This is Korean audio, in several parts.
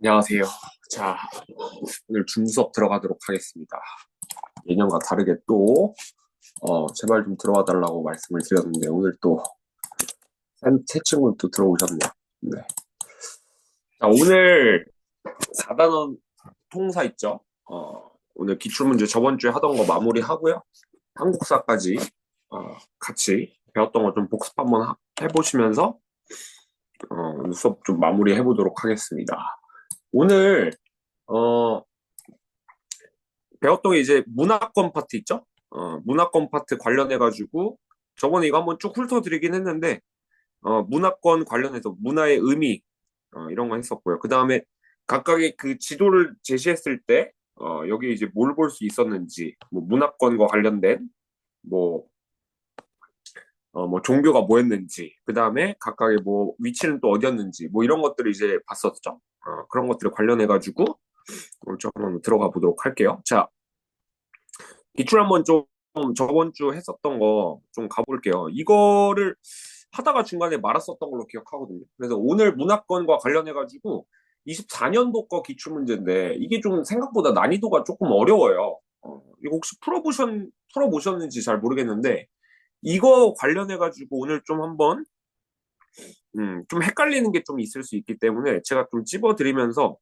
안녕하세요. 자, 오늘 줌 수업 들어가도록 하겠습니다. 예년과 다르게 또, 제발 좀 들어와 달라고 말씀을 드렸는데, 오늘 또, 새 친구 또 들어오셨네요. 네. 자, 오늘 4단원 통사 있죠? 오늘 기출문제 저번 주에 하던 거 마무리 하고요. 한국사까지, 같이 배웠던 거 좀 복습 한번 해보시면서, 오늘 수업 좀 마무리 해보도록 하겠습니다. 오늘, 어, 배웠던 게 이제 문화권 파트 있죠? 문화권 파트 관련해가지고 저번에 이거 한번 쭉 훑어드리긴 했는데 문화권 관련해서 문화의 의미 이런 거 했었고요. 그 다음에 각각의 그 지도를 제시했을 때 여기 이제 뭘 볼 수 있었는지 뭐 문화권과 관련된 뭐, 뭐 종교가 뭐였는지 그 다음에 각각의 뭐 위치는 또 어디였는지 뭐 이런 것들을 이제 봤었죠. 그런 것들을 관련해가지고 오늘 좀 한번 들어가 보도록 할게요. 자, 기출 한번 좀 저번 주 했었던 거 좀 가볼게요. 이거를 하다가 중간에 말았었던 걸로 기억하거든요. 그래서 오늘 문화권과 관련해가지고 24년도 거 기출 문제인데 이게 좀 생각보다 난이도가 조금 어려워요. 이거 혹시 풀어보셨는지 잘 모르겠는데 이거 관련해가지고 오늘 좀 한번 좀 헷갈리는 게 좀 있을 수 있기 때문에 제가 좀 찝어드리면서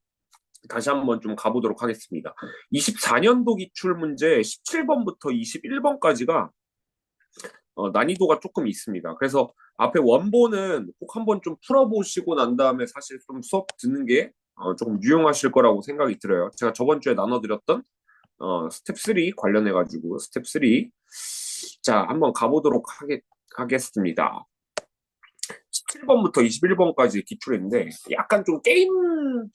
다시 한번 좀 가보도록 하겠습니다. 24년도 기출 문제 17번부터 21번까지가 난이도가 조금 있습니다. 그래서 앞에 원본은 꼭 한번 좀 풀어보시고 난 다음에 사실 좀 수업 듣는 게 조금 유용하실 거라고 생각이 들어요. 제가 저번 주에 나눠드렸던 스텝 3 관련해가지고 스텝 3. 자, 한번 가보도록 하겠습니다. 17번부터 21번까지 기출인데 약간 좀 게임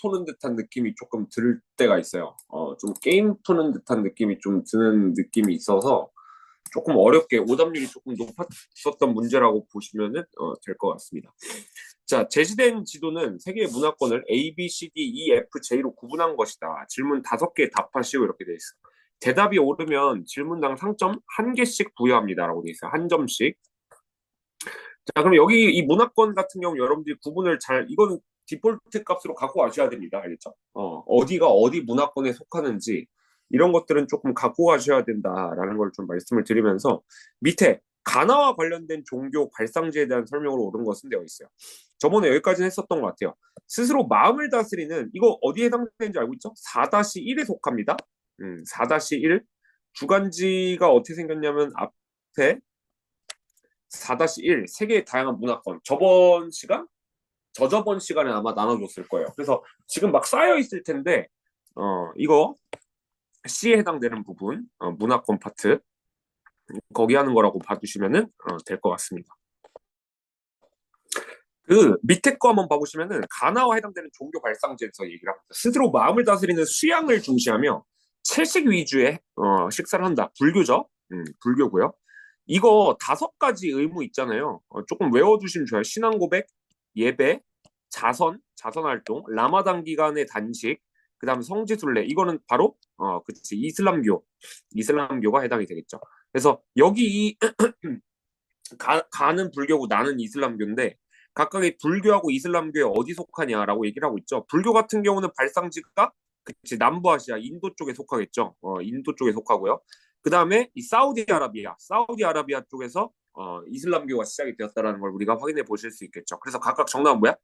푸는 듯한 느낌이 조금 들 때가 있어요. 좀 게임 푸는 듯한 느낌이 좀 드는 느낌이 있어서 조금 어렵게 오답률이 조금 높았었던 문제라고 보시면 될 것 같습니다. 자, 제시된 지도는 세계의 문화권을 A, B, C, D, E, F, J로 구분한 것이다. 질문 5개 답하시오 이렇게 돼 있어. 대답이 옳으면 질문당 상점 1개씩 부여합니다라고 돼 있어요. 한 점씩. 자, 그럼 여기 이 문화권 같은 경우 여러분들이 구분을 이거는 디폴트 값으로 갖고 가셔야 됩니다. 알겠죠? 어디가 어디 문화권에 속하는지 이런 것들은 조금 갖고 가셔야 된다라는 걸 좀 말씀을 드리면서 밑에 가나와 관련된 종교 발상지에 대한 설명으로 옳은 것은 되어 있어요. 저번에 여기까지는 했었던 것 같아요. 스스로 마음을 다스리는 이거 어디에 해당되는지 알고 있죠? 4-1에 속합니다. 4-1 주간지가 어떻게 생겼냐면 앞에 4-1 세계의 다양한 문화권 저저번 시간에 아마 나눠줬을 거예요. 그래서 지금 막 쌓여 있을 텐데 이거 C에 해당되는 부분 문화권 파트 거기 하는 거라고 봐주시면은 될 것 같습니다. 그 밑에 거 한번 봐보시면은 가나와 해당되는 종교 발상지에서 얘기를 합니다. 스스로 마음을 다스리는 수양을 중시하며 채식 위주의 식사를 한다. 불교죠? 불교고요. 이거 5가지 의무 있잖아요. 조금 외워두시면 좋아요. 신앙 고백, 예배, 자선 활동, 라마단 기간의 단식, 그다음 성지순례. 이거는 바로 그치 이슬람교가 해당이 되겠죠. 그래서 여기 이 가는 불교고 나는 이슬람교인데 각각의 불교하고 이슬람교에 어디 속하냐라고 얘기를 하고 있죠. 불교 같은 경우는 발상지가 그치 남부아시아 인도 쪽에 속하겠죠. 인도 쪽에 속하고요. 그 다음에 이 사우디아라비아 쪽에서 이슬람교가 시작이 되었다는 걸 우리가 확인해 보실 수 있겠죠. 그래서 각각 정답은 뭐야?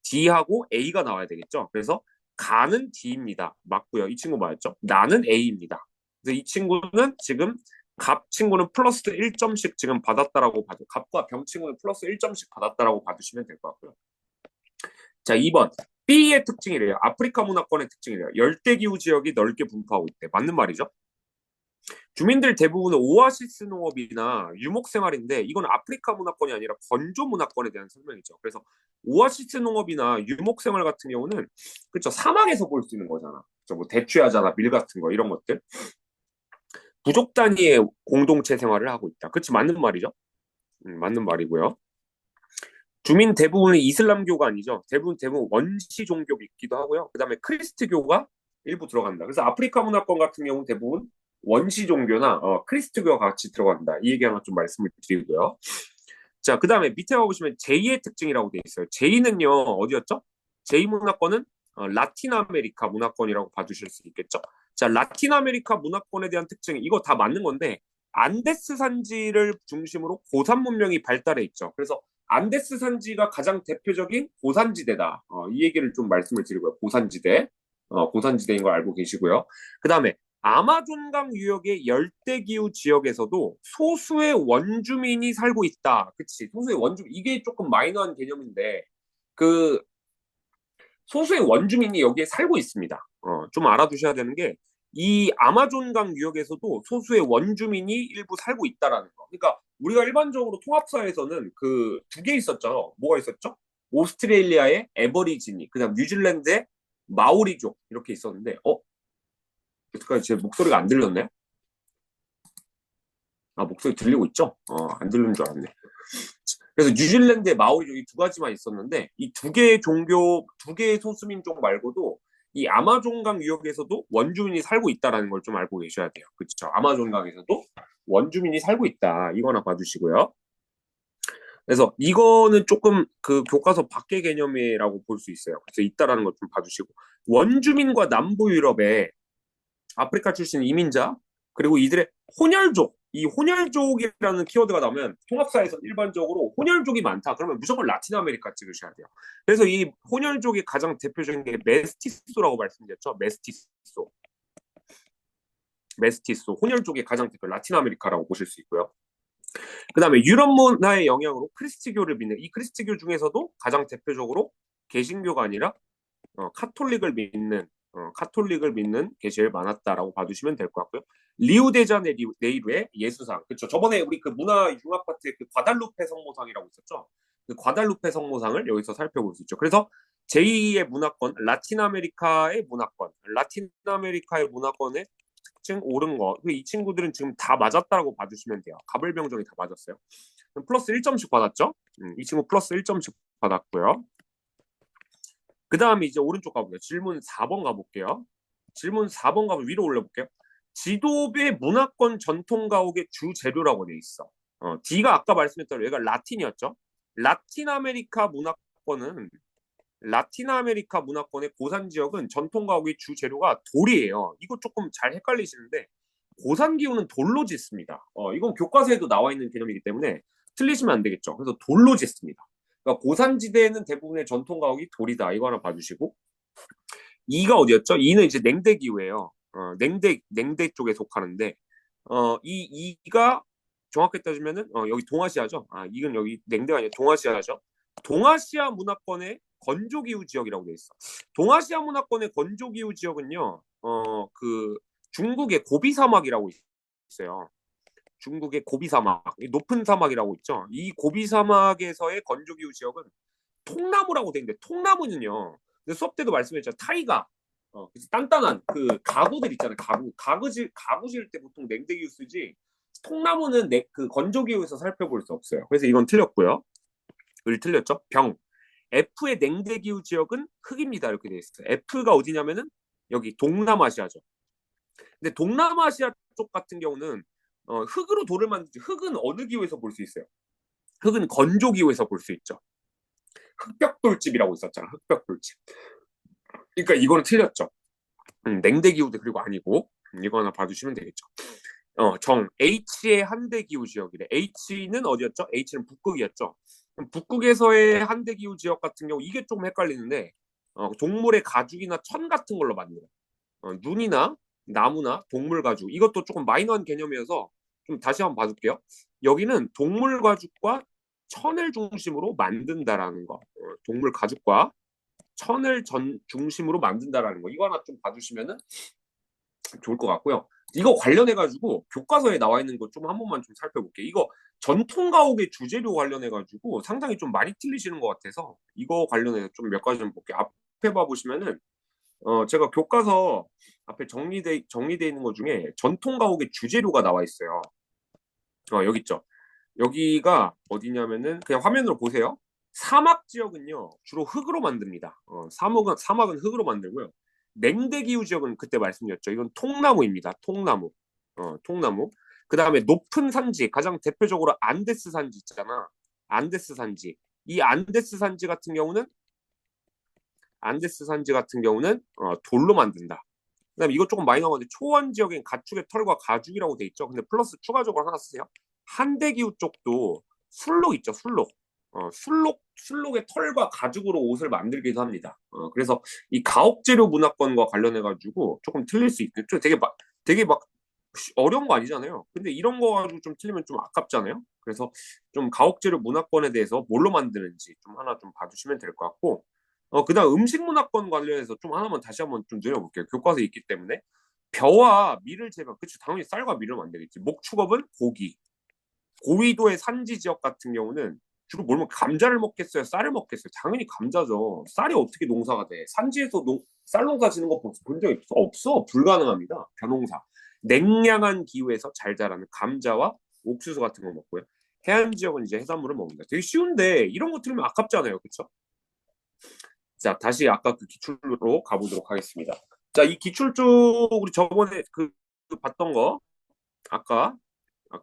D하고 A가 나와야 되겠죠. 그래서 가는 D입니다. 맞고요. 이 친구 맞았죠? 나는 A입니다. 그래서 이 친구는 지금 갑 친구는 플러스 1점씩 지금 받았다라고 봐도 갑과 병 친구는 플러스 1점씩 받았다라고 봐주시면 될 것 같고요. 자, 2번. B의 특징이래요. 아프리카 문화권의 특징이래요. 열대기후 지역이 넓게 분포하고 있대. 맞는 말이죠. 주민들 대부분은 오아시스 농업이나 유목 생활인데 이건 아프리카 문화권이 아니라 건조 문화권에 대한 설명이죠. 그래서 오아시스 농업이나 유목 생활 같은 경우는 그렇죠. 사막에서 볼 수 있는 거잖아. 그렇죠? 뭐 대추야자나 밀 같은 거 이런 것들. 부족 단위의 공동체 생활을 하고 있다. 그렇지 맞는 말이죠. 맞는 말이고요. 주민 대부분은 이슬람교가 아니죠. 대부분 원시 종교 믿기도 하고요. 그다음에 크리스트교가 일부 들어간다. 그래서 아프리카 문화권 같은 경우는 대부분 원시 종교나 크리스트교가 같이 들어간다. 이 얘기 하나 좀 말씀을 드리고요. 자, 그다음에 밑에 가보시면 제2의 특징이라고 되어 있어요. 제2는요 어디였죠? 제2 문화권은 라틴 아메리카 문화권이라고 봐주실 수 있겠죠. 자, 라틴 아메리카 문화권에 대한 특징, 이거 다 맞는 건데, 안데스 산지를 중심으로 고산 문명이 발달해 있죠. 그래서 안데스 산지가 가장 대표적인 고산지대다. 이 얘기를 좀 말씀을 드리고요. 고산지대. 고산지대인 걸 알고 계시고요. 그 다음에 아마존강 유역의 열대기후 지역에서도 소수의 원주민이 살고 있다. 그치. 소수의 원주민. 이게 조금 마이너한 개념인데, 그, 소수의 원주민이 여기에 살고 있습니다. 좀 알아두셔야 되는 게, 이 아마존강 유역에서도 소수의 원주민이 일부 살고 있다라는 거. 그러니까 우리가 일반적으로 통합사에서는 그 두 개 있었죠. 뭐가 있었죠? 오스트레일리아의 에버리지니, 그다음 뉴질랜드의 마오리족 이렇게 있었는데, 여태까지 제 목소리가 안 들렸나요? 목소리 들리고 있죠? 안 들리는 줄 알았네. 그래서 뉴질랜드의 마오리족 이 두 가지만 있었는데 이 두 개의 종교, 두 개의 소수민족 말고도 이 아마존강 유역에서도 원주민이 살고 있다라는 걸 좀 알고 계셔야 돼요. 그렇죠? 아마존강에서도 원주민이 살고 있다. 이거나 봐주시고요. 그래서 이거는 조금 그 교과서 밖의 개념이라고 볼 수 있어요. 그래서 있다라는 걸 좀 봐주시고 원주민과 남부 유럽의 아프리카 출신 이민자 그리고 이들의 혼혈족 이 혼혈족이라는 키워드가 나오면 통합사에서 일반적으로 혼혈족이 많다 그러면 무조건 라틴 아메리카 찍으셔야 돼요. 그래서 이 혼혈족이 가장 대표적인 게 메스티소라고 말씀드렸죠. 메스티소 혼혈족이 가장 대표 라틴 아메리카라고 보실 수 있고요. 그 다음에 유럽 문화의 영향으로 크리스트교를 믿는 이 크리스트교 중에서도 가장 대표적으로 개신교가 아니라 카톨릭을 믿는 게 제일 많았다라고 봐주시면 될 것 같고요. 리우데자네이루의 예수상, 그렇죠. 저번에 우리 그 문화 융합 파트의 그 과달루페 성모상이라고 있었죠. 그 과달루페 성모상을 여기서 살펴볼 수 있죠. 그래서 제2의 문화권, 라틴 아메리카의 문화권의 특징 옳은 거. 이 친구들은 지금 다 맞았다라고 봐주시면 돼요. 가불병정이 다 맞았어요. 플러스 1점씩 받았죠. 이 친구 플러스 1점씩 받았고요. 그 다음에 이제 오른쪽 가볼게요. 질문 4번 가볼게요. 질문 4번 가면 위로 올려볼게요. 지도의 문화권 전통 가옥의 주 재료라고 돼 있어. D가 아까 말씀했던 얘가 라틴이었죠. 라틴 아메리카 문화권의 고산 지역은 전통 가옥의 주 재료가 돌이에요. 이거 조금 잘 헷갈리시는데 고산 기후는 돌로 짓습니다. 이건 교과서에도 나와 있는 개념이기 때문에 틀리시면 안 되겠죠. 그래서 돌로 짓습니다. 그러니까 고산지대에는 대부분의 전통 가옥이 돌이다. 이거 하나 봐주시고 2가 어디였죠? 2는 이제 냉대 기후예요. 냉대 쪽에 속하는데 이 2가 정확히 따지면은 여기 동아시아죠. 이건 여기 냉대가 아니라 동아시아죠. 동아시아 문화권의 건조기후 지역이라고 돼 있어. 동아시아 문화권의 건조기후 지역은요. 그 중국의 고비 사막이라고 있어요. 중국의 고비 사막, 높은 사막이라고 있죠. 이 고비 사막에서의 건조기후 지역은 통나무라고 돼 있는데 통나무는요. 수업 때도 말씀했죠. 타이가 단단한 그 가구들 있잖아요. 가구 지을 때 보통 냉대기후 쓰지. 통나무는 그 건조기후에서 살펴볼 수 없어요. 그래서 이건 틀렸고요. 을 틀렸죠. F의 냉대기후 지역은 흑입니다. 이렇게 돼 있어요. F가 어디냐면은 여기 동남아시아죠. 근데 동남아시아 쪽 같은 경우는 흙으로 돌을 만들지 흙은 어느 기후에서 볼 수 있어요? 흙은 건조기후에서 볼 수 있죠. 흑벽돌집이라고 있었잖아. 흑벽돌집. 그러니까 이거는 틀렸죠. 냉대기후도 그리고 아니고 이거 하나 봐주시면 되겠죠. H의 한대기후 지역이래. H는 어디였죠? H는 북극이었죠. 북극에서의 한대기후 지역 같은 경우 이게 좀 헷갈리는데 동물의 가죽이나 천 같은 걸로 만들어. 눈이나 나무나 동물 가죽 이것도 조금 마이너한 개념이어서 좀 다시 한번 봐줄게요. 여기는 동물 가죽과 천을 중심으로 만든다라는 거. 동물 가죽과 천을 중심으로 만든다라는 거. 이거 하나 좀 봐주시면은 좋을 것 같고요. 이거 관련해가지고 교과서에 나와 있는 거 좀 한 번만 좀 살펴볼게요. 이거 전통 가옥의 주재료 관련해가지고 상당히 좀 많이 틀리시는 것 같아서 이거 관련해서 좀 몇 가지 좀 볼게요. 앞에 봐보시면은 제가 교과서 앞에 정리돼 있는 것 중에 전통 가옥의 주재료가 나와 있어요. 여기 있죠. 여기가 어디냐면은 그냥 화면으로 보세요. 사막 지역은요 주로 흙으로 만듭니다. 사막은 흙으로 만들고요. 냉대기후 지역은 그때 말씀드렸죠. 이건 통나무입니다. 통나무. 그 다음에 높은 산지 가장 대표적으로 안데스 산지 있잖아. 안데스 산지. 이 안데스 산지 같은 경우는 안데스 산지 같은 경우는 돌로 만든다. 그다음에 이거 조금 많이 나오는데 초원 지역엔 가축의 털과 가죽이라고 돼 있죠. 근데 플러스 추가적으로 하나 쓰세요. 한대기후 쪽도 술록 있죠. 술록. 술록의 털과 가죽으로 옷을 만들기도 합니다. 그래서 이 가옥재료 문화권과 관련해 가지고 조금 틀릴 수 있겠죠. 되게 막 어려운 거 아니잖아요. 근데 이런 거 가지고 좀 틀리면 좀 아깝잖아요. 그래서 좀 가옥재료 문화권에 대해서 뭘로 만드는지 좀 하나 좀 봐주시면 될 것 같고, 그다음 음식 문화권 관련해서 좀 하나만 다시 한번 좀 늘려볼게요. 교과서에 있기 때문에 벼와 밀을 재배한, 그치, 당연히 쌀과 밀을 만들겠지. 목축업은 고기. 고위도의 산지 지역 같은 경우는 주로 뭘 먹, 감자를 먹겠어요? 쌀을 먹겠어요? 당연히 감자죠. 쌀이 어떻게 농사가 돼? 산지에서 쌀 농사 지는 거 본 적 없어? 없어. 불가능합니다. 벼농사. 냉량한 기후에서 잘 자라는 감자와 옥수수 같은 거 먹고요. 해안 지역은 이제 해산물을 먹는다. 되게 쉬운데 이런 거 들으면 아깝잖아요. 그렇죠? 자, 다시 아까 그 기출로 가보도록 하겠습니다. 자, 이 기출 쪽 우리 저번에 그 봤던 거 아까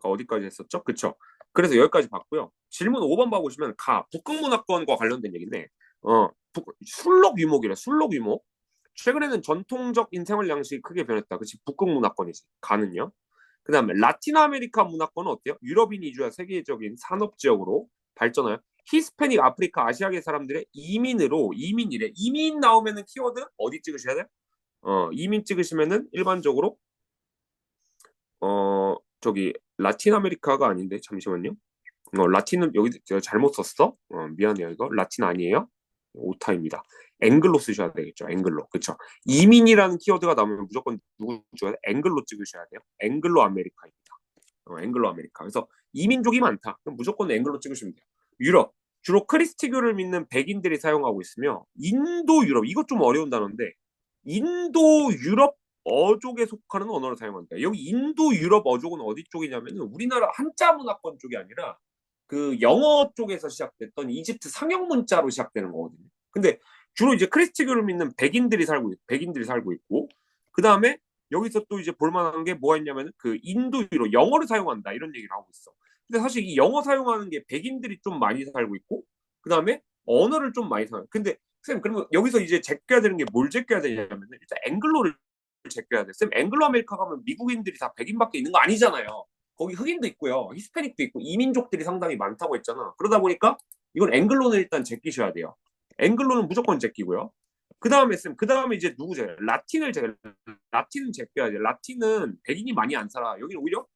어디까지 했었죠? 그쵸? 그래서 여기까지 봤고요. 질문 5번 봐보시면 북극문화권과 관련된 얘기인데 술록 유목이래. 술록 유목. 최근에는 전통적 인생활 양식이 크게 변했다. 그치? 북극문화권이지. 가는요. 그 다음에 라틴 아메리카 문화권은 어때요? 유럽인 이주와 세계적인 산업지역으로 발전하여 히스패닉 아프리카 아시아계 사람들의 이민이래. 이민 나오면은 키워드 어디 찍으셔야 돼요? 이민 찍으시면은 일반적으로 저기 라틴 아메리카가 아닌데 잠시만요. 라틴은 여기 제가 잘못 썼어. 미안해요. 이거 라틴 아니에요. 오타입니다. 앵글로 쓰셔야 되겠죠. 앵글로. 그쵸. 이민이라는 키워드가 나오면 무조건 누구 찍어야 돼? 앵글로 찍으셔야 돼요. 앵글로 아메리카입니다. 앵글로 아메리카. 그래서 이민족이 많다. 그럼 무조건 앵글로 찍으시면 돼요. 유럽. 주로 크리스티교를 믿는 백인들이 사용하고 있으며 인도 유럽. 이것 좀 어려운 단어인데 인도 유럽 어족에 속하는 언어를 사용한다. 여기 인도 유럽 어족은 어디 쪽이냐면 우리나라 한자 문화권 쪽이 아니라 그 영어 쪽에서 시작됐던 이집트 상형 문자로 시작되는 거거든요. 근데 주로 이제 크리스티교를 믿는 백인들이 살고 있고 그 다음에 여기서 또 이제 볼만한 게 뭐가 있냐면 그 인도 유럽 영어를 사용한다 이런 얘기를 하고 있어. 근데 사실 이 영어 사용하는 게 백인들이 좀 많이 살고 있고 그 다음에 언어를 좀 많이 사용. 근데 쌤 그러면 여기서 이제 제껴야 되는 게 뭘 제껴야 되냐면 일단 앵글로를 제껴야 돼. 쌤 앵글로 아메리카 가면 미국인들이 다 백인밖에 있는 거 아니잖아요. 거기 흑인도 있고요, 히스패닉도 있고 이민족들이 상당히 많다고 했잖아. 그러다 보니까 이건 앵글로는 일단 제끼셔야 돼요. 앵글로는 무조건 제끼고요. 그 다음에 쌤, 그 다음에 이제 누구 제요? 라틴은 제껴야 돼. 라틴은 백인이 많이 안 살아. 여기는 오히려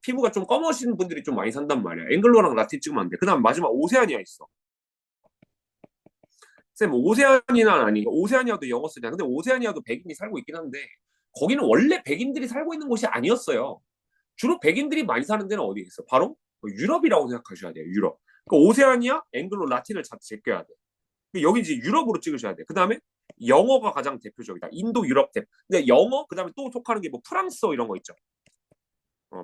피부가 좀 검으신 분들이 좀 많이 산단 말이야. 앵글로랑 라틴 찍으면 안 돼. 그 다음 마지막 오세아니아 있어. 쌤, 오세아니아는 아니고 오세아니아도 영어 쓰잖아. 근데 오세아니아도 백인이 살고 있긴 한데 거기는 원래 백인들이 살고 있는 곳이 아니었어요. 주로 백인들이 많이 사는 데는 어디 있어? 바로 유럽이라고 생각하셔야 돼요. 유럽. 그러니까 오세아니아, 앵글로, 라틴을 제껴야 돼. 여기 이제 유럽으로 찍으셔야 돼. 그 다음에 영어가 가장 대표적이다. 인도 유럽 대. 근데 영어, 그 다음에 또 속하는 게 뭐 프랑스어 이런 거 있죠.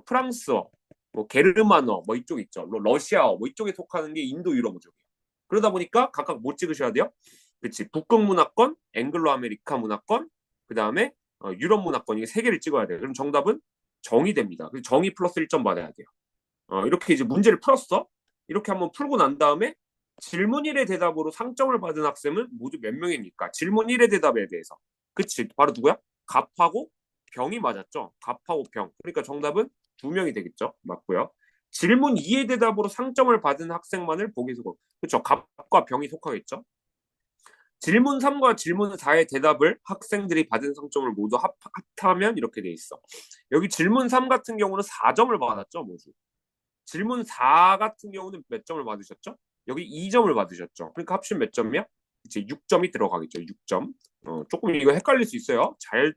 프랑스어, 뭐 게르만어, 뭐 이쪽 있죠. 러시아어, 뭐 이쪽에 속하는 게 인도 유럽 쪽이에요. 그러다 보니까 각각 뭐 찍으셔야 돼요? 그치. 북극 문화권, 앵글로 아메리카 문화권, 그 다음에 유럽 문화권 이게 세 개를 찍어야 돼요. 그럼 정답은 정이 됩니다. 정이 플러스 1점 받아야 돼요. 이렇게 이제 문제를 풀었어. 이렇게 한번 풀고 난 다음에 질문 1의 대답으로 상점을 받은 학생은 모두 몇 명입니까? 질문 1의 대답에 대해서. 그치. 바로 누구야? 갑하고 병이 맞았죠. 갑하고 병. 그러니까 정답은 2명이 되겠죠. 맞고요. 질문 2의 대답으로 상점을 받은 학생만을 보기 속어. 그렇죠. 갑과 병이 속하겠죠. 질문 3과 질문 4의 대답을 학생들이 받은 상점을 모두 합하면 이렇게 돼 있어. 여기 질문 3 같은 경우는 4점을 받았죠, 모두. 질문 4 같은 경우는 몇 점을 받으셨죠? 여기 2점을 받으셨죠. 그러니까 합치면 몇 점이야? 이제 6점이 들어가겠죠. 6점. 조금 이거 헷갈릴 수 있어요. 잘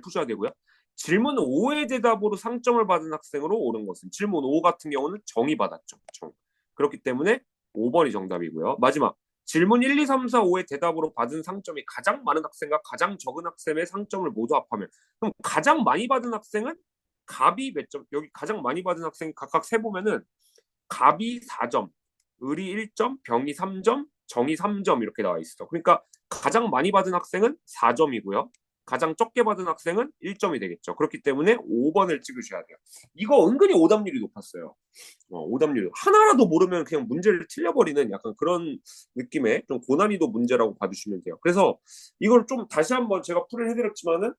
푸셔야 되고요. 질문 5의 대답으로 상점을 받은 학생으로 옳은 것은 질문 5 같은 경우는 정의 받았죠. 정. 그렇기 때문에 5번이 정답이고요. 마지막 질문 1, 2, 3, 4, 5의 대답으로 받은 상점이 가장 많은 학생과 가장 적은 학생의 상점을 모두 합하면 그럼 가장 많이 받은 학생은 갑이 몇 점? 여기 가장 많이 받은 학생 각각 세보면은 갑이 4점, 을이 1점, 병이 3점, 정이 3점 이렇게 나와 있어. 그러니까 가장 많이 받은 학생은 4점이고요. 가장 적게 받은 학생은 1점이 되겠죠. 그렇기 때문에 5번을 찍으셔야 돼요. 이거 은근히 오답률이 높았어요. 오답률 하나라도 모르면 그냥 문제를 틀려버리는 약간 그런 느낌의 좀 고난이도 문제라고 봐주시면 돼요. 그래서 이걸 좀 다시 한번 제가 풀을 해드렸지만은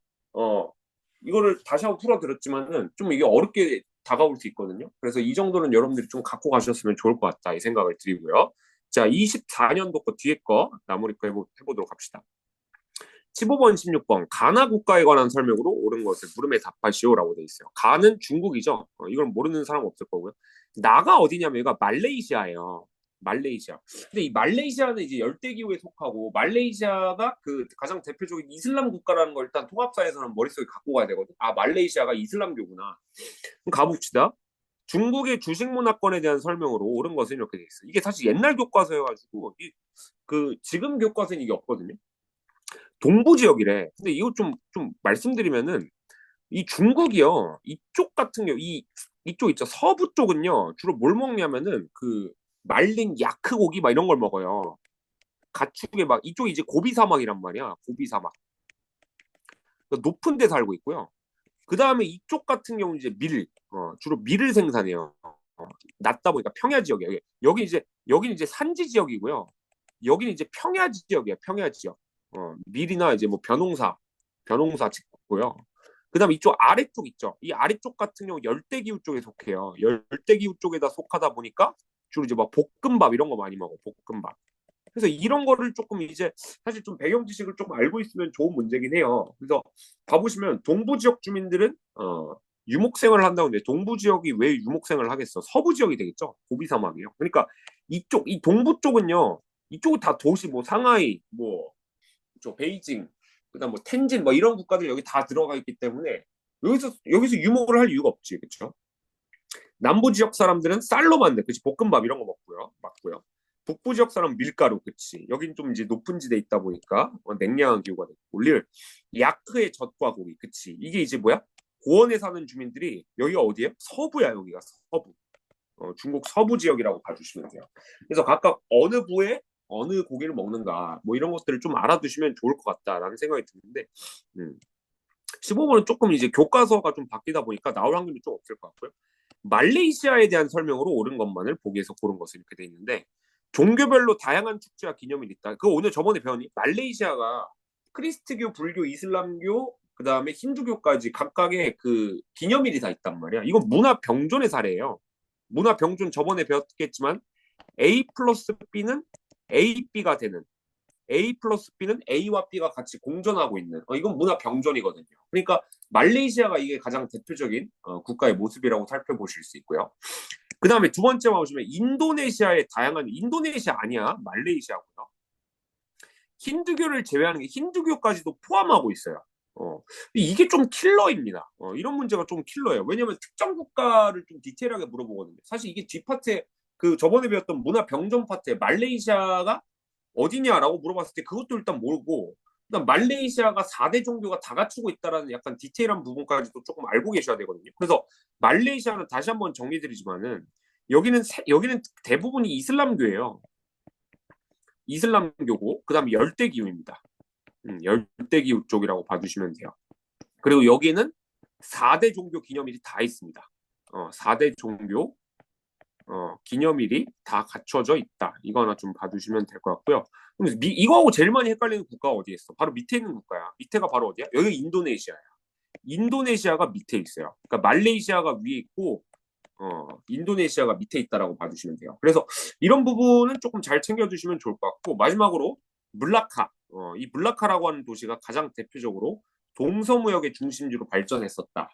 이거를 다시 한번 풀어드렸지만은 좀 이게 어렵게 다가올 수 있거든요. 그래서 이 정도는 여러분들이 좀 갖고 가셨으면 좋을 것 같다 이 생각을 드리고요. 자, 24년도 거 뒤에 거 나머리 거 해보도록 합시다. 15번, 16번 가나 국가에 관한 설명으로 옳은 것을 물음에 답하시오라고 돼 있어요. 가는 중국이죠. 이걸 모르는 사람 없을 거고요. 나가 어디냐면 이거 말레이시아예요. 말레이시아. 근데 이 말레이시아는 이제 열대기후에 속하고 말레이시아가 그 가장 대표적인 이슬람 국가라는 걸 일단 통합사에서는 머릿속에 갖고 가야 되거든. 아, 말레이시아가 이슬람교구나. 그럼 가봅시다. 중국의 주식 문화권에 대한 설명으로 옳은 것은 이렇게 돼 있어요. 이게 사실 옛날 교과서여가지고 그 지금 교과서는 이게 없거든요. 동부 지역이래. 근데 이거 좀 말씀드리면은 이 중국이요. 이쪽 같은 경우 이쪽 있죠. 서부 쪽은요. 주로 뭘 먹냐면은 그 말린 야크 고기 막 이런 걸 먹어요. 가축에 막 이쪽이 이제 고비 사막이란 말이야. 고비 사막. 그러니까 높은 데 살고 있고요. 그 다음에 이쪽 같은 경우 이제 주로 밀을 생산해요. 낮다 보니까 평야 지역이에요. 여기는 이제 산지 지역이고요. 여기는 이제 평야 지역이에요. 평야 지역. 밀이나 이제 뭐 벼농사 짓고요. 그다음에 이쪽 아래쪽 있죠. 이 아래쪽 같은 경우 열대기후 쪽에 속해요. 열대기후 쪽에다 속하다 보니까 주로 이제 막 볶음밥 이런 거 많이 먹어. 볶음밥. 그래서 이런 거를 조금 이제 사실 좀 배경 지식을 조금 알고 있으면 좋은 문제긴 해요. 그래서 가보시면 동부 지역 주민들은 유목 생활을 한다는데 동부 지역이 왜 유목 생활을 하겠어? 서부 지역이 되겠죠. 고비 사막이요. 그러니까 이 동부 쪽은요. 이쪽은 다 도시 뭐 상하이 뭐 베이징 그다음 뭐 텐진 뭐 이런 국가들 여기 다 들어가 있기 때문에 여기서 유목을 할 이유가 없지, 그렇죠? 남부 지역 사람들은 쌀로 만든 그치 볶음밥 이런 거 맞고요. 북부 지역 사람 은 밀가루 그치. 여긴 좀 이제 높은 지대 있다 보니까 냉랭한 기후가 되고 올릴 야크의 젖과 고기 그치. 이게 이제 뭐야? 고원에 사는 주민들이 여기가 어디예요? 서부야 여기가 서부. 중국 서부 지역이라고 봐주시면 돼요. 그래서 각각 어느 부에 어느 고기를 먹는가 뭐 이런 것들을 좀 알아두시면 좋을 것 같다라는 생각이 드는데 15번은 조금 이제 교과서가 좀 바뀌다 보니까 나올 확률이 좀 없을 것 같고요. 말레이시아에 대한 설명으로 옳은 것만을 보기에서 고른 것을 이렇게 돼 있는데 종교별로 다양한 축제와 기념일이 있다. 그거 오늘 저번에 배웠니? 말레이시아가 크리스트교, 불교, 이슬람교 그 다음에 힌두교까지 각각의 그 기념일이 다 있단 말이야. 이건 문화 병존의 사례예요. 문화 병존 저번에 배웠겠지만 A 플러스 B는 A, B가 되는 A 플러스 B는 A와 B가 같이 공존하고 있는 이건 문화 병존이거든요. 그러니까 말레이시아가 이게 가장 대표적인 국가의 모습이라고 살펴보실 수 있고요. 그 다음에 두 번째 보시면 인도네시아의 다양한 인도네시아 아니야 말레이시아고요. 힌두교를 제외하는 게 힌두교까지도 포함하고 있어요. 이게 좀 킬러입니다. 이런 문제가 좀 킬러예요. 왜냐하면 특정 국가를 좀 디테일하게 물어보거든요. 사실 이게 뒷파트에 그 저번에 배웠던 문화 병존 파트에 말레이시아가 어디냐라고 물어봤을 때 그것도 일단 모르고 일단 말레이시아가 4대 종교가 다 갖추고 있다라는 약간 디테일한 부분까지도 조금 알고 계셔야 되거든요. 그래서 말레이시아는 다시 한번 정리드리지만은 여기는 대부분이 이슬람교예요. 이슬람교고 그다음에 열대기후입니다. 열대기후 쪽이라고 봐주시면 돼요. 그리고 여기는 4대 종교 기념일이 다 있습니다. 4대 종교 기념일이 다 갖춰져 있다. 이거 하나 좀 봐주시면 될 것 같고요. 그럼 이거하고 제일 많이 헷갈리는 국가가 어디에 있어? 바로 밑에 있는 국가야. 밑에가 바로 어디야? 여기 인도네시아야. 인도네시아가 밑에 있어요. 그러니까 말레이시아가 위에 있고 인도네시아가 밑에 있다라고 봐주시면 돼요. 그래서 이런 부분은 조금 잘 챙겨주시면 좋을 것 같고 마지막으로 물라카. 이 물라카라고 하는 도시가 가장 대표적으로 동서무역의 중심지로 발전했었다.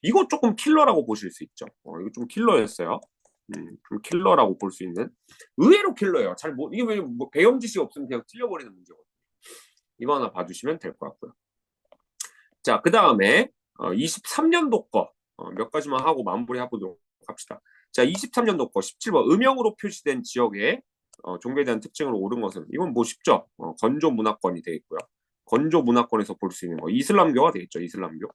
이거 조금 킬러라고 보실 수 있죠. 이거 좀 킬러였어요. 좀 킬러라고 볼 수 있는 의외로 킬러예요. 이게 왜냐면 뭐 배경 지식이 없으면 그냥 틀려버리는 문제거든요. 이거 하나 봐주시면 될 것 같고요. 자, 그 다음에 23년도 거 몇 가지만 하고 마무리해 보도록 합시다. 자, 23년도 거 17번 음영으로 표시된 지역의 종교에 대한 특징으로 옳은 것은 이건 뭐 쉽죠. 건조 문화권이 되어 있고요. 건조 문화권에서 볼 수 있는 거 이슬람교가 되겠죠. 이슬람교.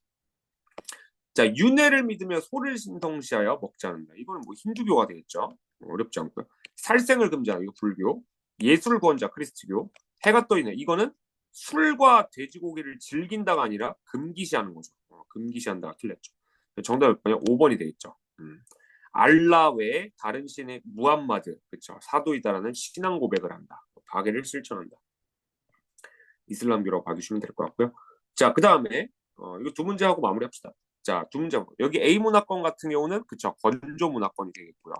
자, 윤회를 믿으며 소를 신성시하여 먹지 않는다. 이거는 뭐 힌두교가 되겠죠. 어렵지 않고요. 살생을 금지하는 이거 불교. 예술을 구원자 크리스트교. 해가 떠 있네. 이거는 술과 돼지고기를 즐긴다가 아니라 금기시하는 거죠. 금기시한다가 틀렸죠. 정답이 몇 번이요? 5번이 되겠죠. 알라 외에 다른 신의 무함마드, 그렇죠. 사도이다라는 신앙 고백을 한다. 바게를 실천한다. 이슬람교라고 봐주시면 될 것 같고요. 자, 그 다음에 이거 두 문제 하고 마무리합시다. 자, 두 문제. 여기 A 문화권 같은 경우는 그쵸, 건조 문화권이 되겠고요.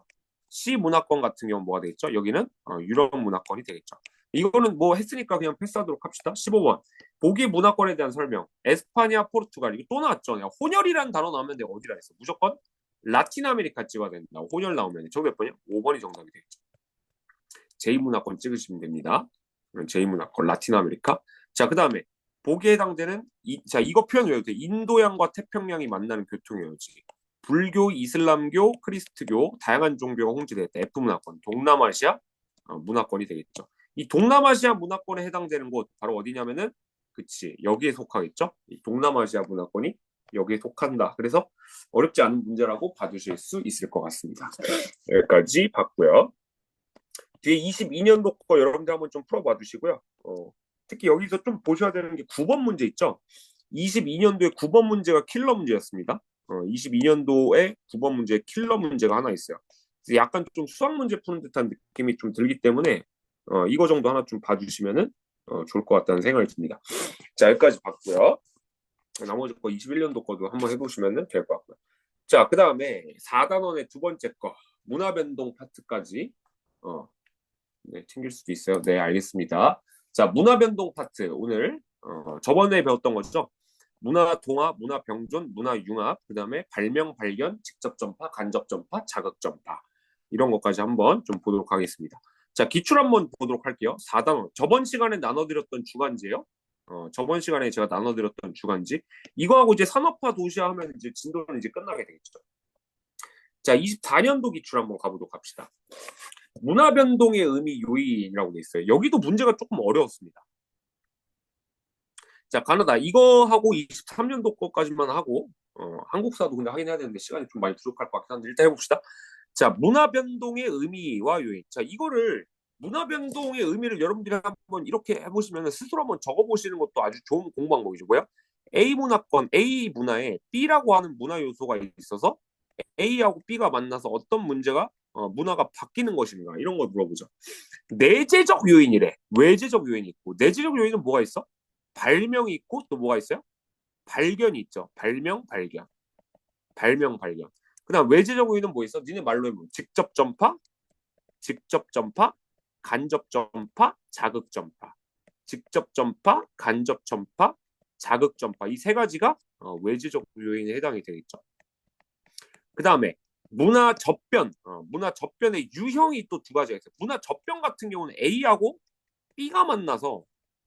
C 문화권 같은 경우는 뭐가 되겠죠? 여기는 유럽 문화권이 되겠죠. 이거는 뭐 했으니까 그냥 패스하도록 합시다. 15번. 보기 문화권에 대한 설명. 에스파냐, 포르투갈. 이거 또 나왔죠. 그냥 혼혈이라는 단어 나오면 내가 어디라 했어? 무조건 라틴 아메리카 찍어야 된다. 혼혈 나오면 정답 몇 번이요? 5번이 정답이 되겠죠. 제2 문화권 찍으시면 됩니다. 제2 문화권, 라틴 아메리카. 자, 그 다음에 보기에 해당되는 자, 이거 표현 외워도 돼. 인도양과 태평양이 만나는 교통여지. 불교, 이슬람교, 크리스트교, 다양한 종교가 홍지됐다. F 문화권, 동남아시아 문화권이 되겠죠. 이 동남아시아 문화권에 해당되는 곳 바로 어디냐면은 그치, 여기에 속하겠죠. 이 동남아시아 문화권이 여기에 속한다. 그래서 어렵지 않은 문제라고 봐주실 수 있을 것 같습니다. 여기까지 봤고요. 뒤에 22년도 거 여러분들 한번 좀 풀어봐 주시고요. 특히 여기서 좀 보셔야 되는 게 9번 문제 있죠. 22년도에 9번 문제가 킬러 문제였습니다. 22년도에 9번 문제에 킬러 문제가 하나 있어요. 약간 좀 수학 문제 푸는 듯한 느낌이 좀 들기 때문에 이거 정도 하나 좀 봐주시면은 좋을 것 같다는 생각이 듭니다. 자, 여기까지 봤고요. 나머지 거 21년도 거도 한번 해보시면 될 것 같고요. 자, 그 다음에 4단원의 두 번째 거 문화변동 파트까지 네, 챙길 수도 있어요. 네, 알겠습니다. 자, 문화변동 파트 오늘 저번에 배웠던 거죠. 문화 동화, 문화 병존, 문화 융합, 그 다음에 발명, 발견, 직접 전파, 간접 전파, 자극 전파 이런 것까지 한번 좀 보도록 하겠습니다. 자, 기출 한번 보도록 할게요. 4단원. 저번 시간에 나눠드렸던 주간지예요. 저번 시간에 제가 나눠드렸던 주간지. 이거하고 이제 산업화 도시화 하면 이제 진도는 이제 끝나게 되겠죠. 자, 24년도 기출 한번 가보도록 합시다. 문화변동의 의미 요인이라고 돼 있어요. 여기도 문제가 조금 어려웠습니다. 자, 가나다 이거 하고 23년도 거까지만 하고 한국사도 근데 하긴 해야 되는데 시간이 좀 많이 부족할 것 같긴 한데 일단 해봅시다. 자, 문화변동의 의미와 요인. 자, 이거를 문화변동의 의미를 여러분들이 한번 이렇게 해보시면 스스로 한번 적어보시는 것도 아주 좋은 공부 방법이죠. 뭐야? A 문화권, A 문화에 B라고 하는 문화 요소가 있어서 A하고 B가 만나서 어떤 문제가 문화가 바뀌는 것인가 이런 걸 물어보죠. 내재적 요인이래. 외재적 요인이 있고 내재적 요인은 뭐가 있어? 발명이 있고 또 뭐가 있어요? 발견이 있죠. 발명, 발견. 발명, 발견. 그다음 외재적 요인은 뭐 있어? 니네 말로 해보면 직접 전파, 직접 전파, 간접 전파, 자극 전파. 직접 전파, 간접 전파, 자극 전파. 이 세 가지가 외재적 요인에 해당이 되겠죠. 그 다음에 문화 접변, 문화 접변의 유형이 또 두 가지가 있어요. 문화 접변 같은 경우는 A하고 B가 만나서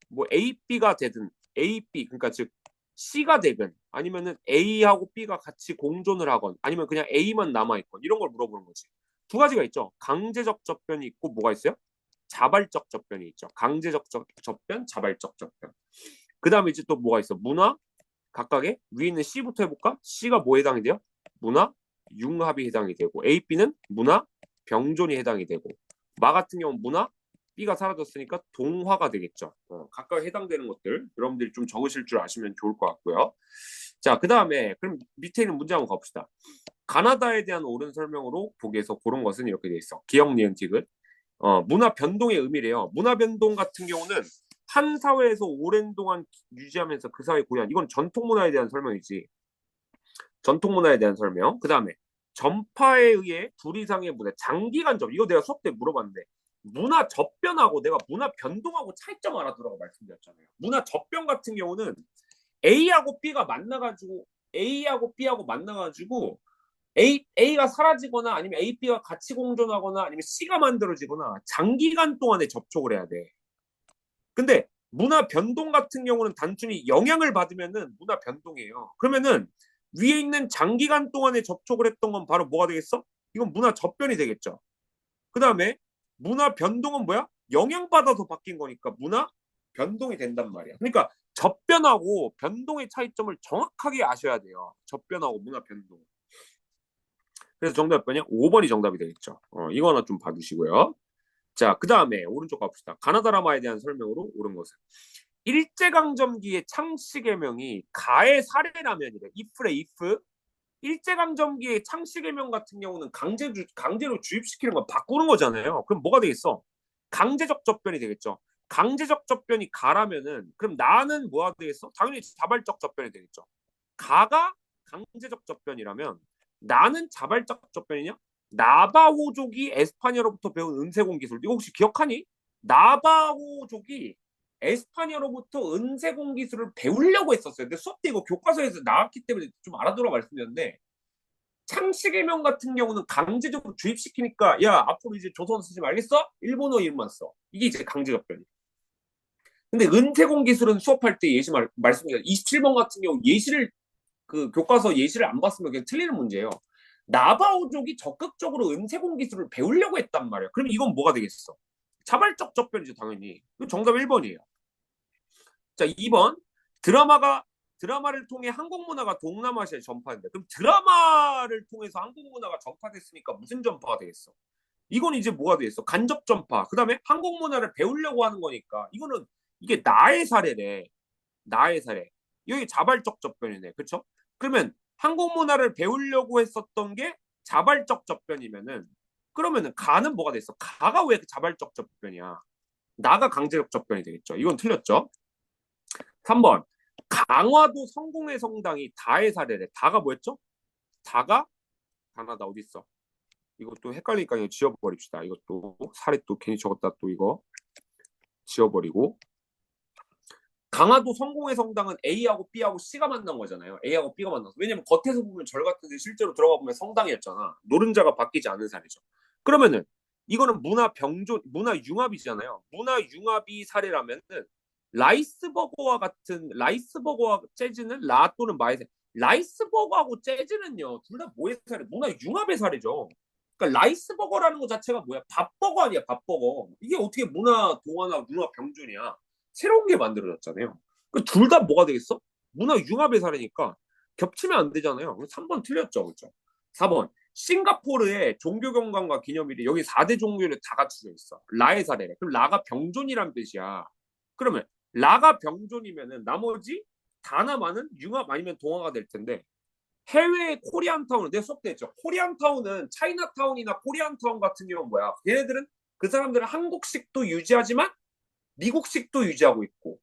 뭐 A, B가 되든 A, B 그러니까 즉 C가 되든 아니면은 A하고 B가 같이 공존을 하건 아니면 그냥 A만 남아 있건 이런 걸 물어보는 거지. 두 가지가 있죠. 강제적 접변이 있고 뭐가 있어요? 자발적 접변이 있죠. 강제적 접변, 자발적 접변. 그 다음에 이제 또 뭐가 있어? 문화 각각의 위에 있는 C부터 해볼까? C가 뭐에 해당이 돼요? 문화 융합이 해당이 되고 A, B는 문화 병존이 해당이 되고 마 같은 경우는 문화 B가 사라졌으니까 동화가 되겠죠. 각각 해당되는 것들 여러분들이 좀 적으실 줄 아시면 좋을 것 같고요. 자, 그 다음에 그럼 밑에 있는 문제 한번 가봅시다. 가나다에 대한 옳은 설명으로 보기에서 고른 것은 이렇게 돼 있어. 기억 니은 티귿. 문화 변동의 의미래요. 문화 변동 같은 경우는 한 사회에서 오랜 동안 유지하면서 그 사회 고유한 이건 전통 문화에 대한 설명이지. 전통 문화에 대한 설명. 그 다음에 전파에 의해 둘 이상의 문화, 장기간 접. 이거 내가 수업 때 물어봤는데 문화 접변하고 내가 문화 변동하고 차이점 알아두라고 말씀드렸잖아요. 문화 접변 같은 경우는 A하고 B가 만나가지고 A하고 B하고 만나가지고 A가 사라지거나 아니면 A, B가 같이 공존하거나 아니면 C가 만들어지거나 장기간 동안에 접촉을 해야 돼. 근데 문화 변동 같은 경우는 단순히 영향을 받으면은 문화 변동이에요. 그러면은 위에 있는 장기간 동안에 접촉을 했던 건 바로 뭐가 되겠어? 이건 문화 접변이 되겠죠. 그 다음에 문화 변동은 뭐야? 영향받아서 바뀐 거니까 문화 변동이 된단 말이야. 그러니까 접변하고 변동의 차이점을 정확하게 아셔야 돼요. 접변하고 문화 변동. 그래서 정답 몇 번이야? 5번이 정답이 되겠죠. 이거 하나 좀 봐주시고요. 자, 그 다음에 오른쪽 갑시다. 가나다라마에 대한 설명으로 옳은 것은 일제강점기의 창씨개명이 가의 사례라면이래. if래 if. 일제강점기의 창씨개명 같은 경우는 강제로 주입시키는 건 바꾸는 거잖아요. 그럼 뭐가 되겠어? 강제적 접변이 되겠죠. 강제적 접변이 가라면은 그럼 나는 뭐가 되겠어? 당연히 자발적 접변이 되겠죠. 가가 강제적 접변이라면 나는 자발적 접변이냐? 나바호족이 에스파냐로부터 배운 은세공 기술. 이거 혹시 기억하니? 나바호족이 에스파냐로부터 은세공 기술을 배우려고 했었어요. 근데 수업 때 이거 교과서에서 나왔기 때문에 좀 알아두라 말씀드렸는데 창씨개명 같은 경우는 강제적으로 주입시키니까 야 앞으로 이제 조선 쓰지 말겠어? 일본어 이름만 써. 이게 이제 강제접변이에요. 근데 은퇴공 기술은 수업할 때 예시 말씀드린 27번 같은 경우 예시를 그 교과서 예시를 안 봤으면 그냥 틀리는 문제예요. 나바오족이 적극적으로 은퇴공 기술을 배우려고 했단 말이에요. 그럼 이건 뭐가 되겠어? 자발적 접변이죠, 당연히. 정답 1번이에요. 자, 2번. 드라마를 통해 한국 문화가 동남아시아에 전파된다. 그럼 드라마를 통해서 한국 문화가 전파됐으니까 무슨 전파가 되겠어? 이건 이제 뭐가 되겠어? 간접 전파. 그다음에 한국 문화를 배우려고 하는 거니까 이거는 이게 나의 사례래. 나의 사례. 여기 자발적 접변이네. 그렇죠? 그러면 한국 문화를 배우려고 했었던 게 자발적 접변이면은 그러면은 가는 뭐가 됐어? 가가 왜 자발적 접변이야? 나가 강제적 접변이 되겠죠. 이건 틀렸죠. 3번. 강화도 성공의 성당이 다의 사례래. 다가 뭐였죠? 다가 가나다 어디 있어? 이것도 헷갈리니까 이거 지워버립시다. 이것도 사례 또 괜히 적었다 또 이거 지워버리고 강화도 성공의 성당은 A하고 B하고 C가 만난 거잖아요. A하고 B가 만나서. 왜냐면 겉에서 보면 절 같은데 실제로 들어가 보면 성당이었잖아. 노른자가 바뀌지 않은 사례죠. 그러면은 이거는 문화 융합이잖아요. 문화 융합이 사례라면은 라이스버거와 재즈는 라 또는 마의 사례. 라이스버거하고 재즈는요, 둘 다 뭐의 사례? 문화 융합의 사례죠. 그러니까 라이스버거라는 것 자체가 뭐야? 밥버거 아니야, 밥버거. 이게 어떻게 문화 동화나 문화 병준이야? 새로운 게 만들어졌잖아요. 둘 다 뭐가 되겠어? 문화 융합의 사례니까 겹치면 안 되잖아요. 3번 틀렸죠. 그렇죠? 4번. 싱가포르의 종교 경관과 기념일이 여기 4대 종교를 다 갖추고 있어. 라의 사례래. 그럼 라가 병존이란 뜻이야. 그러면 라가 병존이면은 나머지 다나마는 융합 아니면 동화가 될 텐데 해외의 코리안타운은 내 수업 때 했죠. 코리안타운은 차이나타운이나 코리안타운 같은 경우는 뭐야? 얘네들은 그 사람들은 한국식도 유지하지만 미국식도 유지하고 있고,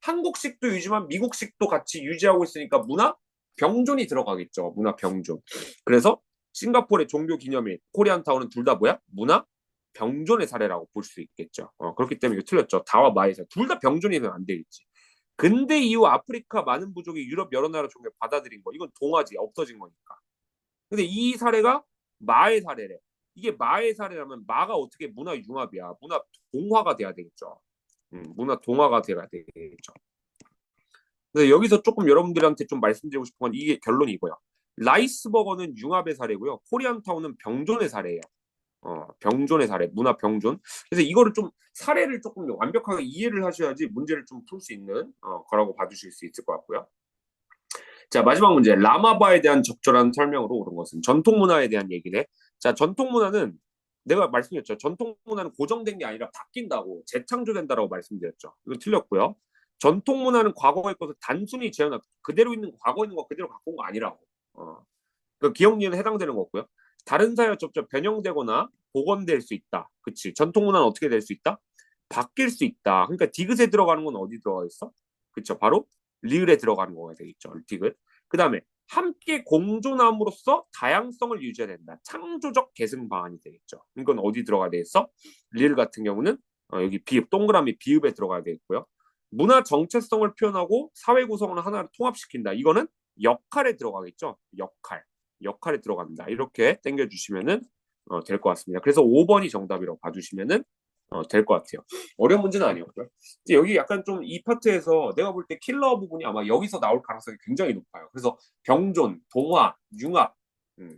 한국식도 유지만 미국식도 같이 유지하고 있으니까 문화 병존이 들어가겠죠. 문화 병존. 그래서 싱가포르의 종교 기념일, 코리안타운은 둘 다 뭐야? 문화 병존의 사례라고 볼 수 있겠죠. 그렇기 때문에 이거 틀렸죠. 다와 마에서 둘 다 병존이면 안 되겠지. 근대 이후 아프리카 많은 부족이 유럽 여러 나라 종교 받아들인 거. 이건 동화지 없어진 거니까. 근데 이 사례가 마의 사례래. 이게 마의 사례라면 마가 어떻게 문화 융합이야. 문화 동화가 돼야 되겠죠. 문화 동화가 돼야 되겠죠. 근데 여기서 조금 여러분들한테 좀 말씀드리고 싶은 건 이게 결론이 이거야. 라이스버거는 융합의 사례고요. 코리안타운은 병존의 사례예요. 병존의 사례, 문화 병존. 그래서 이거를 좀 사례를 조금 완벽하게 이해를 하셔야지 문제를 좀 풀 수 있는 거라고 봐주실 수 있을 것 같고요. 자, 마지막 문제. 라마바에 대한 적절한 설명으로 옳은 것은 전통 문화에 대한 얘기네. 자, 전통 문화는 내가 말씀드렸죠. 전통 문화는 고정된 게 아니라 바뀐다고 재창조된다라고 말씀드렸죠. 이건 틀렸고요. 전통 문화는 과거의 것을 단순히 재현한 그대로 있는 과거 있는 거 그대로 갖고 온 거 아니라고. 그 기억력에 해당되는 거고요. 다른 사회와 접점 변형되거나 복원될 수 있다. 그치? 전통 문화는 어떻게 될 수 있다? 바뀔 수 있다. 그러니까 디귿에 들어가는 건 어디 들어가 있어? 그쵸? 바로 리을에 들어가는 거가 되겠죠. 디귿. 그 다음에 함께 공존함으로써 다양성을 유지해야 된다. 창조적 계승 방안이 되겠죠. 이건 어디 들어가야 되겠어? 리을 같은 경우는 여기 비읍, 동그라미 비읍에 들어가야 되겠고요. 문화 정체성을 표현하고 사회 구성을 하나로 통합시킨다. 이거는 역할에 들어가겠죠. 역할에 들어간다. 이렇게 땡겨주시면은 될 것 같습니다. 그래서 5번이 정답이라고 봐주시면은 될 것 같아요. 어려운 문제는 아니었고요. 이제 여기 약간 좀 이 파트에서 내가 볼 때 킬러 부분이 아마 여기서 나올 가능성이 굉장히 높아요. 그래서 병존, 동화, 융합,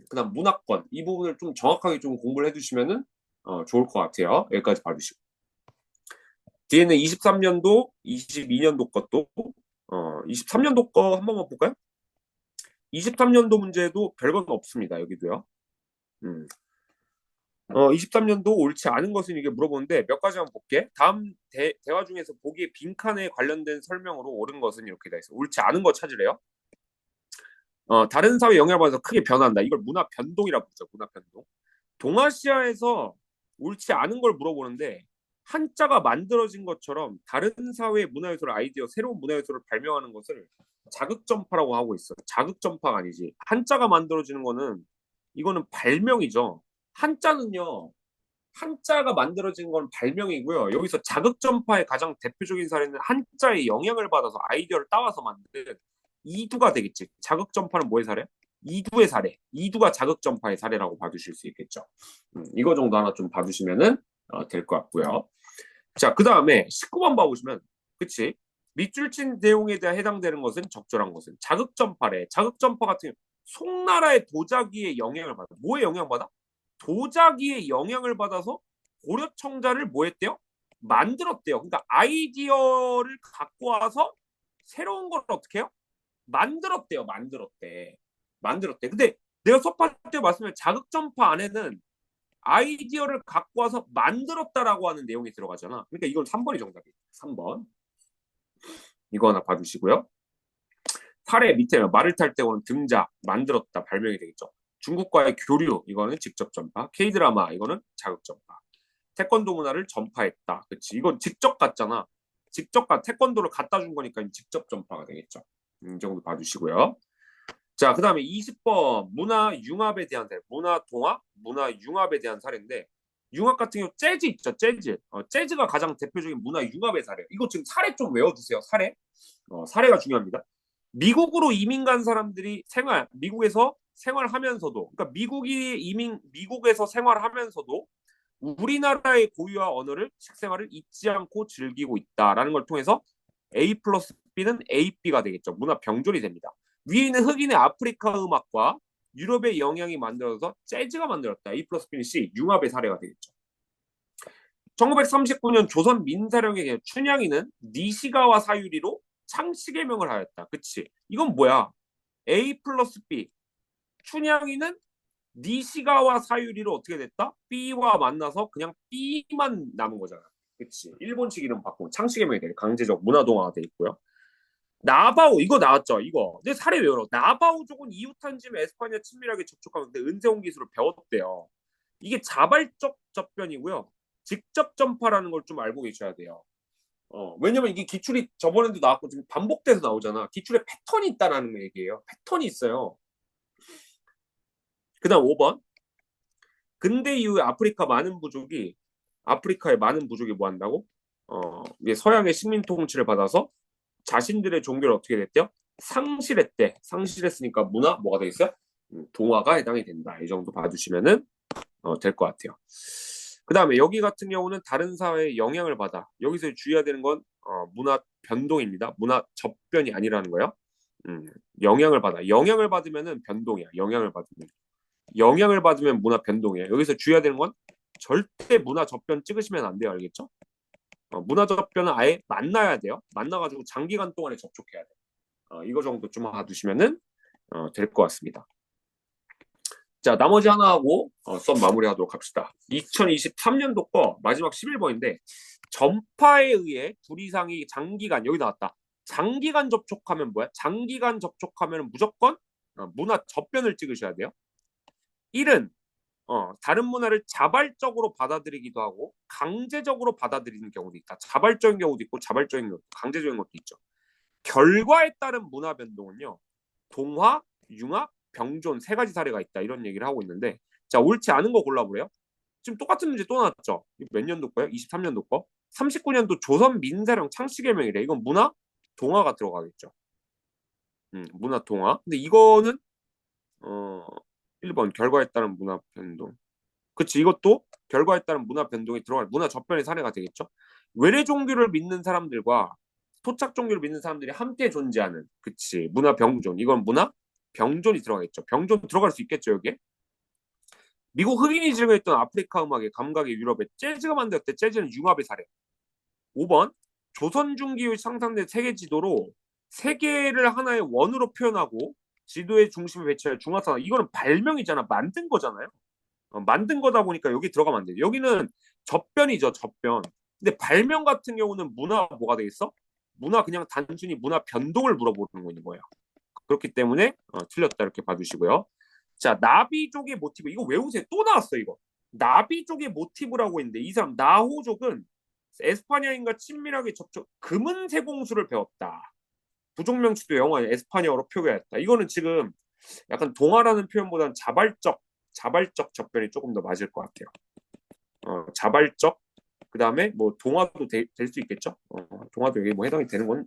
그다음 문화권 이 부분을 좀 정확하게 좀 공부를 해주시면은 좋을 것 같아요. 여기까지 봐주시고 뒤에는 23년도, 22년도 것도 23년도 거 한 번만 볼까요? 23년도 문제도 별건 없습니다. 여기도요. 음. 23년도 옳지 않은 것은 이게 물어보는데 몇 가지 한번 볼게. 다음 대화 중에서 보기에 빈칸에 관련된 설명으로 옳은 것은 이렇게 돼 있어. 옳지 않은 거 찾으래요. 다른 사회 영향을 받아서 크게 변한다. 이걸 문화 변동이라고 부르죠. 문화 변동. 동아시아에서 옳지 않은 걸 물어보는데 한자가 만들어진 것처럼 다른 사회의 문화요소를 아이디어, 새로운 문화요소를 발명하는 것을 자극전파라고 하고 있어. 자극전파가 아니지. 한자가 만들어지는 거는 이거는 발명이죠. 한자는요. 한자가 만들어진 건 발명이고요. 여기서 자극전파의 가장 대표적인 사례는 한자의 영향을 받아서 아이디어를 따와서 만든 이두가 되겠지. 자극전파는 뭐의 사례? 이두의 사례. 이두가 자극전파의 사례라고 봐주실 수 있겠죠. 이거 정도 하나 좀 봐주시면은 될 것 같고요. 자, 그 다음에 19번 봐보시면, 그치? 밑줄 친 내용에 대해 해당되는 것은 적절한 것은 자극전파래. 자극전파 같은 경우 송나라의 도자기의 영향을 받아. 뭐에 영향받아? 도자기의 영향을 받아서 고려청자를 뭐 했대요? 만들었대요. 그러니까 아이디어를 갖고 와서 새로운 걸 어떻게 해요? 만들었대요. 만들었대. 근데 내가 수업할 때 말씀드린 자극전파 안에는 아이디어를 갖고 와서 만들었다라고 하는 내용이 들어가잖아. 그러니까 이건 3번이 정답이에요. 3번. 이거 하나 봐주시고요. 사례 밑에 말을 탈 때는 등자, 만들었다, 발명이 되겠죠. 중국과의 교류, 이거는 직접 전파. K드라마, 이거는 자극 전파. 태권도 문화를 전파했다. 그치. 이건 직접 갔잖아. 태권도를 갖다 준 거니까 직접 전파가 되겠죠. 이 정도 봐주시고요. 자, 그 다음에 20번 문화 융합에 대한 사례. 문화 동화, 문화 융합에 대한 사례인데 융합 같은 경우 재즈 있죠. 재즈가 가장 대표적인 문화 융합의 사례. 이거 지금 사례 좀 외워두세요. 사례가 중요합니다. 미국으로 이민 간 사람들이 미국에서 생활하면서도, 그러니까 미국에서 생활하면서도 우리나라의 고유와 언어를 식생활을 잊지 않고 즐기고 있다라는 걸 통해서 A 플러스 B는 AB가 되겠죠. 문화 병존이 됩니다. 위에 있는 흑인의 아프리카 음악과 유럽의 영향이 만들어서 재즈가 만들었다. A 플러스 B는 C, 융합의 사례가 되겠죠. 1939년 조선 민사령의 춘향이는 니시가와 사유리로 창씨 개명을 하였다. 그치? 이건 뭐야? A 플러스 B. 춘향이는 니시가와 사유리로 어떻게 됐다? B와 만나서 그냥 B만 남은 거잖아. 그치? 일본식 이름 바꾸고 창씨 개명이 돼. 강제적 문화동화가 돼 있고요. 나바오 이거 나왔죠. 이거. 근데 사례 외우러. 나바오족은 이웃한 짐 에스파냐 친밀하게 접촉하는데 은세홍 기술을 배웠대요. 이게 자발적 접변이고요. 직접 전파라는 걸 좀 알고 계셔야 돼요. 왜냐면 이게 기출이 저번에도 나왔고 지금 반복돼서 나오잖아. 기출에 패턴이 있다라는 얘기예요. 패턴이 있어요. 그 다음 5번. 근대 이후에 아프리카의 많은 부족이 뭐 한다고? 이게 서양의 식민 통치를 받아서 자신들의 종교를 어떻게 됐대요? 상실했대. 상실했으니까 뭐가 되겠어요? 동화가 해당이 된다. 이 정도 봐주시면은 될 것 같아요. 그 다음에 여기 같은 경우는 다른 사회에 영향을 받아. 여기서 주의해야 되는 건 문화 변동입니다. 문화 접변이 아니라는 거예요. 영향을 받아. 영향을 받으면은 변동이야. 영향을 받으면 문화 변동이에요. 여기서 주의해야 되는 건 절대 문화 접변 찍으시면 안 돼요. 알겠죠? 문화 접변은 아예 만나야 돼요. 만나가지고 장기간 동안에 접촉해야 돼. 이거 정도 좀 봐두시면은 될 것 같습니다. 자, 나머지 하나 하고 수업 마무리하도록 합시다. 2023년도 거 마지막 11번인데 전파에 의해 둘 이상이 장기간 여기 나왔다. 장기간 접촉하면 뭐야? 장기간 접촉하면 무조건 문화 접변을 찍으셔야 돼요. 1은 다른 문화를 자발적으로 받아들이기도 하고 강제적으로 받아들이는 경우도 있다. 자발적인 경우도 있고 자발적인 경우도 강제적인 것도 있죠. 결과에 따른 문화 변동은요. 동화, 융합, 병존 세 가지 사례가 있다. 이런 얘기를 하고 있는데 자, 옳지 않은 거 골라보래요. 지금 똑같은 문제 또 나왔죠. 몇 년도 거예요? 23년도 거. 39년도 조선 민사령 창씨개명이래. 이건 문화, 동화가 들어가겠죠. 문화, 동화. 근데 이거는 1번 결과에 따른 문화 변동. 그치, 이것도 결과에 따른 문화 변동이 들어갈 문화 접변의 사례가 되겠죠. 외래 종교를 믿는 사람들과 토착 종교를 믿는 사람들이 함께 존재하는, 그치, 문화 병존. 이건 문화 병존이 들어가겠죠. 병존 들어갈 수 있겠죠, 여기에. 미국 흑인이 즐겨했던 아프리카 음악의 감각이 유럽에 재즈가 만들었대. 재즈는 융합의 사례. 5번 조선 중기의 상상된 세계 지도로 세계를 하나의 원으로 표현하고 지도의 중심에 배치할 중화사. 이거는 발명이잖아. 만든 거잖아요. 만든 거다 보니까 여기 들어가면 안 돼요. 여기는 접변이죠, 접변. 근데 발명 같은 경우는 문화 뭐가 되겠어? 문화 그냥 단순히 문화 변동을 물어보는 거예요. 그렇기 때문에 틀렸다 이렇게 봐주시고요. 자, 나비 쪽의 모티브 이거 외우세요. 또 나왔어 이거. 나비 쪽의 모티브라고 했는데 이 사람 나호족은 에스파냐인과 친밀하게 접촉 금은세공수를 배웠다. 부족명치도 영어에 에스파냐어로 표기했다. 이거는 지금 약간 동화라는 표현보다는 자발적 접변이 조금 더 맞을 것 같아요. 자발적 그 다음에 뭐 동화도 될 수 있겠죠. 동화도 여기 뭐 해당이 되는 건